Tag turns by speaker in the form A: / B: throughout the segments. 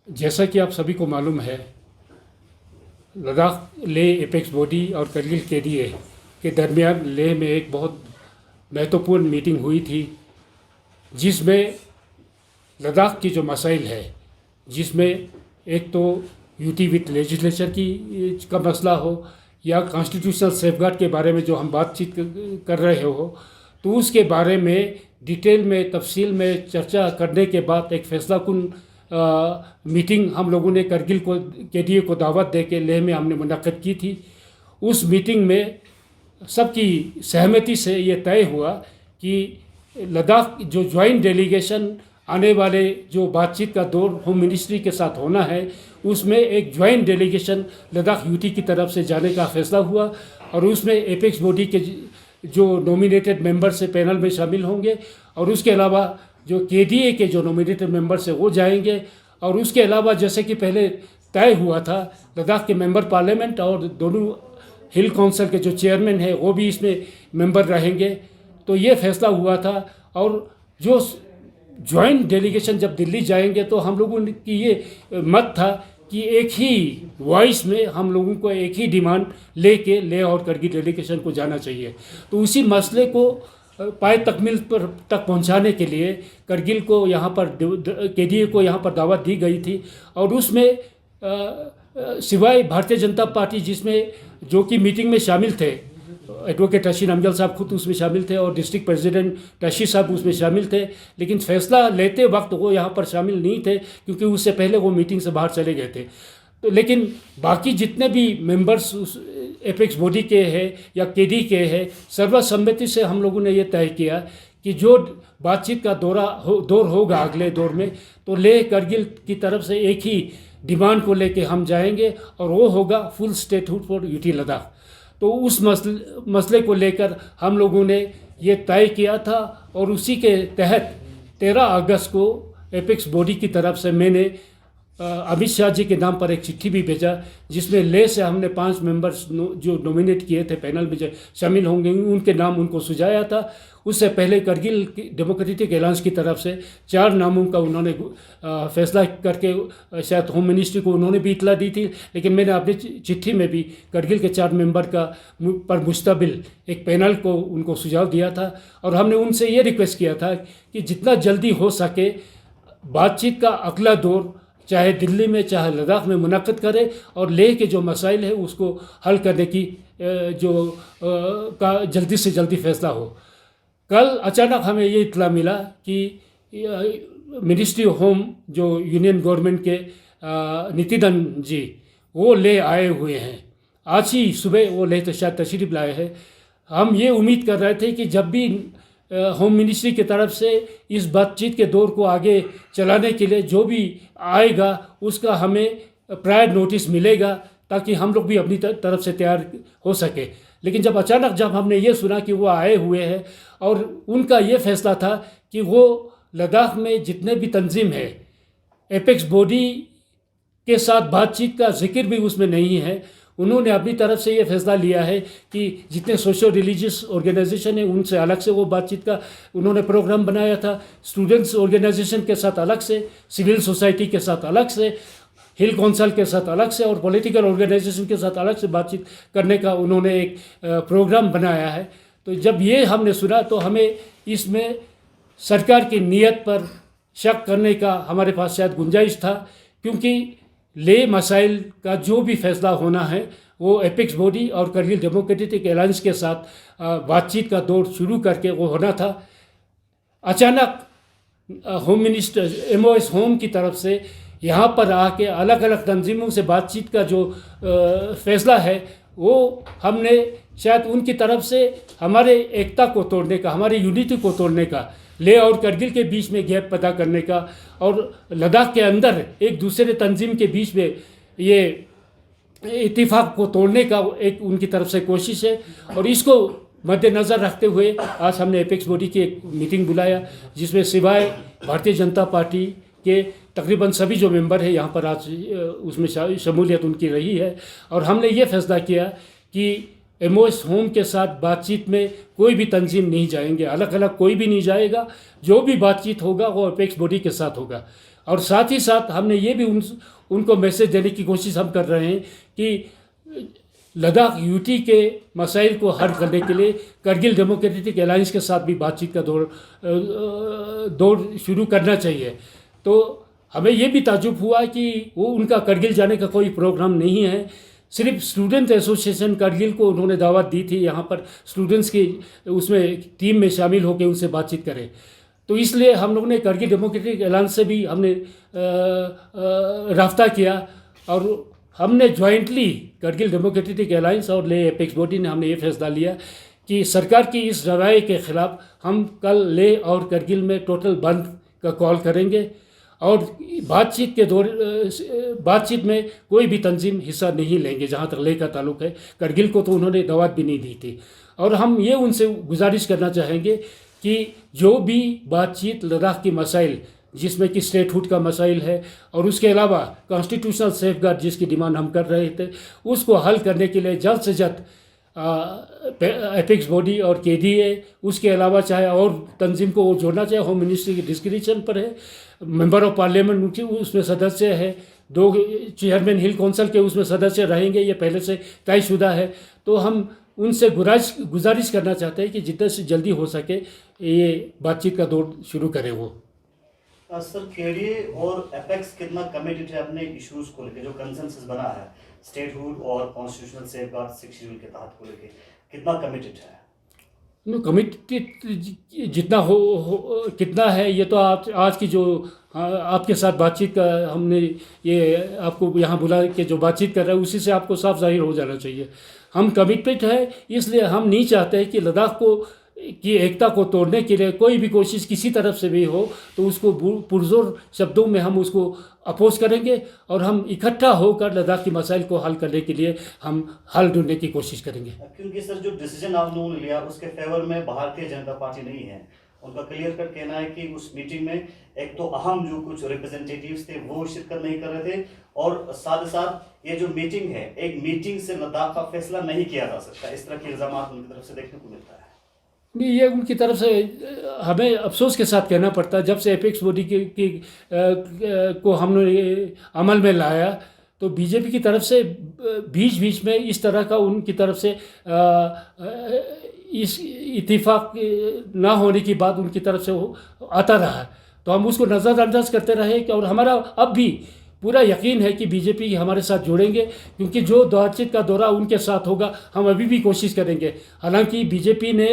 A: जैसा कि आप सभी को मालूम है, लद्दाख लेह एपेक्स बॉडी और करगिल केडीए के दरमियान लेह में एक बहुत महत्वपूर्ण मीटिंग हुई थी, जिसमें लद्दाख की जो मसाइल है, जिसमें एक तो यूटी विथ लेजिस्लेचर का मसला हो या कॉन्स्टिट्यूशनल सेफगार्ड के बारे में जो हम बातचीत कर रहे हो, तो उसके बारे में डिटेल में तफसील में चर्चा करने के बाद एक फैसला कुन मीटिंग हम लोगों ने करगिल को केडीए को दावत दे के लेह में हमने मुनक़्क़द की थी। उस मीटिंग में सबकी सहमति से ये तय हुआ कि लद्दाख जो ज्वाइंट डेलीगेशन आने वाले जो बातचीत का दौर होम मिनिस्ट्री के साथ होना है, उसमें एक ज्वाइंट डेलीगेशन लद्दाख यूटी की तरफ से जाने का फैसला हुआ और उसमें एपेक्स बॉडी के जो नॉमिनेटेड मेंबर से पैनल में शामिल होंगे और उसके अलावा जो केडीए के जो नॉमिनेटेड मेंबर्स है वो जाएंगे। और उसके अलावा जैसे कि पहले तय हुआ था, लद्दाख के मेंबर पार्लियामेंट और दोनों हिल काउंसिल के जो चेयरमैन है वो भी इसमें मेंबर रहेंगे। तो ये फैसला हुआ था और जो ज्वाइंट डेलीगेशन जब दिल्ली जाएंगे तो हम लोगों की ये मत था कि एक ही वॉइस में हम लोगों को एक ही डिमांड लेके लेह और करगिल डेलीगेशन को जाना चाहिए। तो उसी मसले को पाए तकमील पर तक पहुंचाने के लिए करगिल को यहाँ पर केडीए को यहाँ पर दावत दी गई थी और उसमें सिवाय भारतीय जनता पार्टी जिसमें जो कि मीटिंग में शामिल थे, एडवोकेट टशी नामग्याल साहब खुद उसमें शामिल थे और डिस्ट्रिक्ट प्रेसिडेंट टशी साहब उसमें शामिल थे, लेकिन फैसला लेते वक्त वो यहाँ पर शामिल नहीं थे क्योंकि उससे पहले वो मीटिंग से बाहर चले गए थे। तो लेकिन बाकी जितने भी मेंबर्स उस एपेक्स बॉडी के हैं या केडी के हैं, सर्वसम्मति से हम लोगों ने ये तय किया कि जो बातचीत का दौर होगा अगले दौर में, तो लेह करगिल की तरफ से एक ही डिमांड को लेके हम जाएंगे और वो होगा full statehood for UT Ladakh. तो उस मसले को लेकर हम लोगों ने ये तय किया था और उसी के तहत 13 अगस्त को एपेक्स बॉडी की तरफ से मैंने अमित शाह जी के नाम पर एक चिट्ठी भी भेजा, जिसमें लेह से हमने 5 मेंबर्स जो नॉमिनेट किए थे पैनल में जो शामिल होंगे उनके नाम उनको सुझाया था। उससे पहले करगिल डेमोक्रेटिक अलायंस की तरफ से 4 नामों का उन्होंने फैसला करके शायद होम मिनिस्ट्री को उन्होंने भी इतला दी थी, लेकिन मैंने अपनी चिट्ठी में भी करगिल के 4 मेंबर का पर मुस्तबिल एक पैनल को उनको सुझाव दिया था और हमने उनसे ये रिक्वेस्ट किया था कि जितना जल्दी हो सके बातचीत का अगला दौर चाहे दिल्ली में चाहे लद्दाख में मुनक़्क़द करे और लेह के जो मसाइल है उसको हल करने की का जल्दी से जल्दी फैसला हो। कल अचानक हमें ये इत्तला मिला कि मिनिस्ट्री ऑफ होम जो यूनियन गवर्नमेंट के नितिन जी वो ले आए हुए हैं। आज ही सुबह वो ले तो शायद तशरीफ लाए हैं। हम ये उम्मीद कर रहे थे कि जब भी होम मिनिस्ट्री की तरफ से इस बातचीत के दौर को आगे चलाने के लिए जो भी आएगा उसका हमें प्रायर नोटिस मिलेगा ताकि हम लोग भी अपनी तरफ से तैयार हो सके। लेकिन जब अचानक जब हमने ये सुना कि वो आए हुए हैं और उनका ये फैसला था कि वो लद्दाख में जितने भी तंजीम है एपेक्स बॉडी के साथ बातचीत का जिक्र भी उसमें नहीं है, उन्होंने अपनी तरफ से ये फैसला लिया है कि जितने सोशल रिलीजियस ऑर्गेनाइजेशन है उनसे अलग से वो बातचीत का उन्होंने प्रोग्राम बनाया था। स्टूडेंट्स ऑर्गेनाइजेशन के साथ अलग से, सिविल सोसाइटी के साथ अलग से, हिल काउंसिल के साथ अलग से और पॉलिटिकल ऑर्गेनाइजेशन के साथ अलग से बातचीत करने का उन्होंने एक प्रोग्राम बनाया है। तो जब ये हमने सुना तो हमें इसमें सरकार की नीयत पर शक करने का हमारे पास शायद गुंजाइश था, क्योंकि लेह मसाइल का जो भी फैसला होना है वो एपेक्स बॉडी और करगिल डेमोक्रेटिक अलायंस के साथ बातचीत का दौर शुरू करके वो होना था। अचानक होम मिनिस्टर MOS होम की तरफ से यहाँ पर आके अलग अलग तंजीमों से बातचीत का जो फैसला है वो हमने शायद उनकी तरफ से हमारे एकता को तोड़ने का, हमारी यूनिटी को तोड़ने का, लेह और करगिल के बीच में गैप पैदा करने का और लद्दाख के अंदर एक दूसरे तंजीम के बीच में ये इत्तेफाक को तोड़ने का एक उनकी तरफ से कोशिश है। और इसको मद्देनज़र रखते हुए आज हमने एपेक्स बॉडी की एक मीटिंग बुलाया, जिसमें सिवाय भारतीय जनता पार्टी के तकरीबन सभी जो मेंबर हैं यहाँ पर आज उसमें शमूलियत उनकी रही है। और हमने ये फैसला किया कि MOS होम के साथ बातचीत में कोई भी तंजीम नहीं जाएंगे, अलग अलग कोई भी नहीं जाएगा। जो भी बातचीत होगा वो एपेक्स बॉडी के साथ होगा और साथ ही साथ हमने ये भी उनको मैसेज देने की कोशिश हम कर रहे हैं कि लद्दाख यूटी के मसाइल को हल करने के लिए करगिल डेमोक्रेटिक अलायंस के साथ भी बातचीत का दौर शुरू करना चाहिए। तो हमें ये भी ताज्जुब हुआ कि वो उनका करगिल जाने का कोई प्रोग्राम नहीं है। सिर्फ स्टूडेंट एसोसिएशन करगिल को उन्होंने दावत दी थी यहाँ पर स्टूडेंट्स की उसमें टीम में शामिल होकर उनसे बातचीत करें। तो इसलिए हम लोगों ने करगिल डेमोक्रेटिक अलायंस से भी हमने राब्ता किया और हमने जॉइंटली करगिल डेमोक्रेटिक अलायंस और ले एपेक्स बॉडी ने हमने ये फैसला लिया कि सरकार की इस रवैये के ख़िलाफ़ हम कल ले और करगिल में टोटल बंद का कॉल करेंगे और बातचीत में कोई भी तंजीम हिस्सा नहीं लेंगे जहाँ तक ले का ताल्लुक़ है। करगिल को तो उन्होंने दावत भी नहीं दी थी। और हम ये उनसे गुजारिश करना चाहेंगे कि जो भी बातचीत लद्दाख की मसाइल जिसमें कि स्टेटहुड का मसाइल है और उसके अलावा कॉन्स्टिट्यूशनल सेफगार्ड जिसकी डिमांड हम कर रहे थे उसको हल करने के लिए जल्द से जल्द एपेक्स बॉडी और केडीए उसके अलावा चाहे और तंजीम को जोड़ना चाहे होम मिनिस्ट्री के डिस्क्रिप्शन पर है। मेंबर ऑफ पार्लियामेंट उसमें सदस्य है, 2 चेयरमैन हिल काउंसिल के उसमें सदस्य रहेंगे, ये पहले से तयशुदा है। तो हम उनसे गुजारिश करना चाहते हैं कि जितने से जल्दी हो सके ये बातचीत का दौर शुरू करें वो।
B: सर केडीए और एपेक्स कितना कमिटेड है अपने इश्यूज को लेकर जो कंसेंसस बना है स्टेटहुड और कॉन्स्टिट्यूशनल सेफगार्ड 6 शेड्यूल के तहत को लेकर कितना कमिटेड है?
A: कमिटेड जितना हो कितना है ये तो आज की जो आपके साथ बातचीत का हमने ये आपको यहाँ बुला के जो बातचीत कर रहे हैं उसी से आपको साफ जाहिर हो जाना चाहिए। हम कमिटेड है, इसलिए हम नहीं चाहते कि लद्दाख की एकता को तोड़ने के लिए कोई भी कोशिश किसी तरफ से भी हो तो उसको पुरजोर शब्दों में हम उसको अपोज करेंगे और हम इकट्ठा होकर लद्दाख की मसाइल को हल करने के लिए हम हल ढूंढने की कोशिश करेंगे।
B: क्योंकि सर जो डिसीजन आप लोगों ने लिया उसके फेवर में भारतीय जनता पार्टी नहीं है, उनका क्लियर कट कहना है कि उस मीटिंग में एक तो अहम जो कुछ रिप्रेजेंटेटिव्स थे वो शिरकत नहीं कर रहे थे और साथ ही साथ ये जो मीटिंग है एक मीटिंग से लद्दाख का फैसला नहीं किया जा सकता, इस तरह के इल्जाम उनकी तरफ से देखने को मिलता है।
A: नहीं, ये उनकी तरफ से हमें अफसोस के साथ कहना पड़ता है। जब से एपेक्स बॉडी को हमने अमल में लाया तो बीजेपी की तरफ से बीच बीच में इस तरह का उनकी तरफ से इस इत्तेफाक ना होने की बात उनकी तरफ से आता रहा, तो हम उसको नज़रअंदाज करते रहे कि और हमारा अब भी पूरा यकीन है कि बीजेपी हमारे साथ जुड़ेंगे क्योंकि जो बातचीत का दौरा उनके साथ होगा हम अभी भी कोशिश करेंगे। हालांकि बीजेपी ने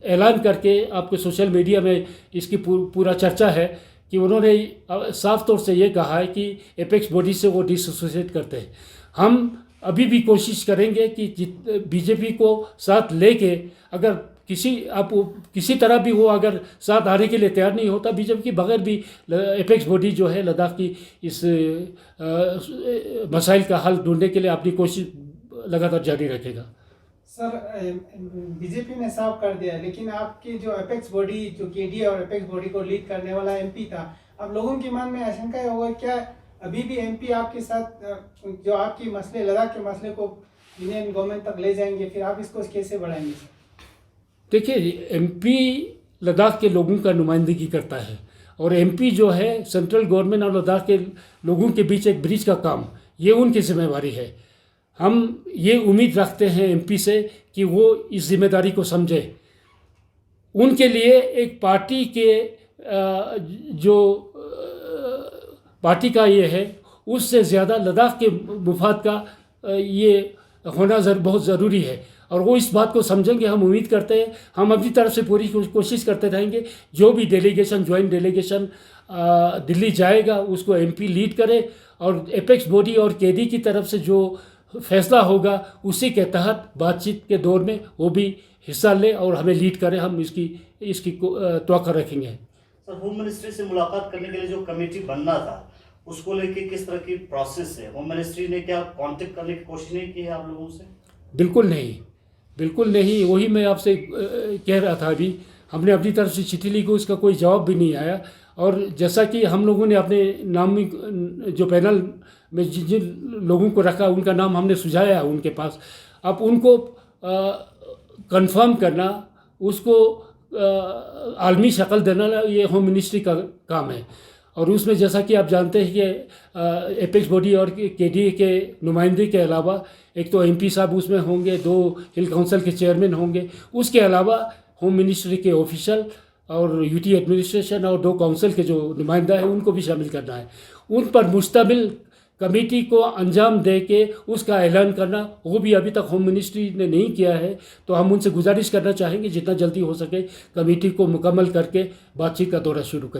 A: ऐलान करके आपके सोशल मीडिया में इसकी पूरा चर्चा है कि उन्होंने साफ तौर से ये कहा है कि एपेक्स बॉडी से वो डिसोसिएट करते हैं। हम अभी भी कोशिश करेंगे कि बीजेपी को साथ लेके अगर किसी तरह भी वो अगर साथ आने के लिए तैयार नहीं होता बीजेपी के बगैर भी एपेक्स बॉडी जो है लद्दाख की इस मसाइल का हल ढूंढने के लिए अपनी कोशिश लगातार जारी रखेगा।
C: सर बीजेपी ने साफ कर दिया, लेकिन आपकी जो एपेक्स बॉडी जो केडीए और एपेक्स बॉडी को लीड करने वाला एमपी था, अब लोगों के मन में आशंका हुआ क्या अभी भी एमपी आपके साथ जो आपकी मसले लद्दाख के मसले को यूनियन गवर्नमेंट तक ले जाएंगे, फिर आप इसको कैसे बढ़ाएंगे?
A: देखिए, एमपी लद्दाख के लोगों का नुमाइंदगी करता है और एमपी जो है सेंट्रल गवर्नमेंट और लद्दाख के लोगों के बीच एक ब्रिज का काम ये उनकी जिम्मेवारी है। हम ये उम्मीद रखते हैं एमपी से कि वो इस जिम्मेदारी को समझे। उनके लिए एक पार्टी के जो पार्टी का ये है उससे ज़्यादा लद्दाख के मुफाद का ये होना बहुत ज़रूरी है और वो इस बात को समझेंगे। हम उम्मीद करते हैं, हम अपनी तरफ से पूरी कोशिश करते रहेंगे। जो भी डेलीगेशन ज्वाइंट डेलीगेशन दिल्ली जाएगा उसको एमपी लीड करे और एपेक्स बॉडी और केडी की तरफ से जो फैसला होगा उसी के तहत बातचीत के दौर में वो भी हिस्सा ले और हमें लीड करे। हम इसकी तवक्को रखेंगे।
B: सर होम मिनिस्ट्री से मुलाकात करने के लिए जो कमेटी बनना था उसको लेके किस तरह की प्रोसेस है? होम मिनिस्ट्री ने क्या कांटेक्ट करने की कोशिश नहीं की है आप लोगों से?
A: बिल्कुल नहीं। वही मैं आपसे कह रहा था अभी, हमने अपनी तरफ से चिट्ठी लिखी, उसका कोई जवाब भी नहीं आया। और जैसा कि हम लोगों ने अपने नाम जो पैनल में जिन लोगों को रखा उनका नाम हमने सुझाया उनके पास। अब उनको कंफर्म करना, उसको आलमी शक्ल देना ये होम मिनिस्ट्री का काम है। और उसमें जैसा कि आप जानते हैं कि एपेक्स बॉडी और केडीए के नुमाइंदे के अलावा एक तो एमपी साहब उसमें होंगे, 2 हिल काउंसिल के चेयरमैन होंगे, उसके अलावा होम मिनिस्ट्री के ऑफिशियल और यूटी एडमिनिस्ट्रेशन और 2 काउंसिल के जो नुमाइंदा है उनको भी शामिल करना है। उन पर मुश्तमिल कमेटी को अंजाम दे के उसका ऐलान करना, वो भी अभी तक होम मिनिस्ट्री ने नहीं किया है। तो हम उनसे गुजारिश करना चाहेंगे जितना जल्दी हो सके कमेटी को मुकम्मल करके बातचीत का दौरा शुरू करें।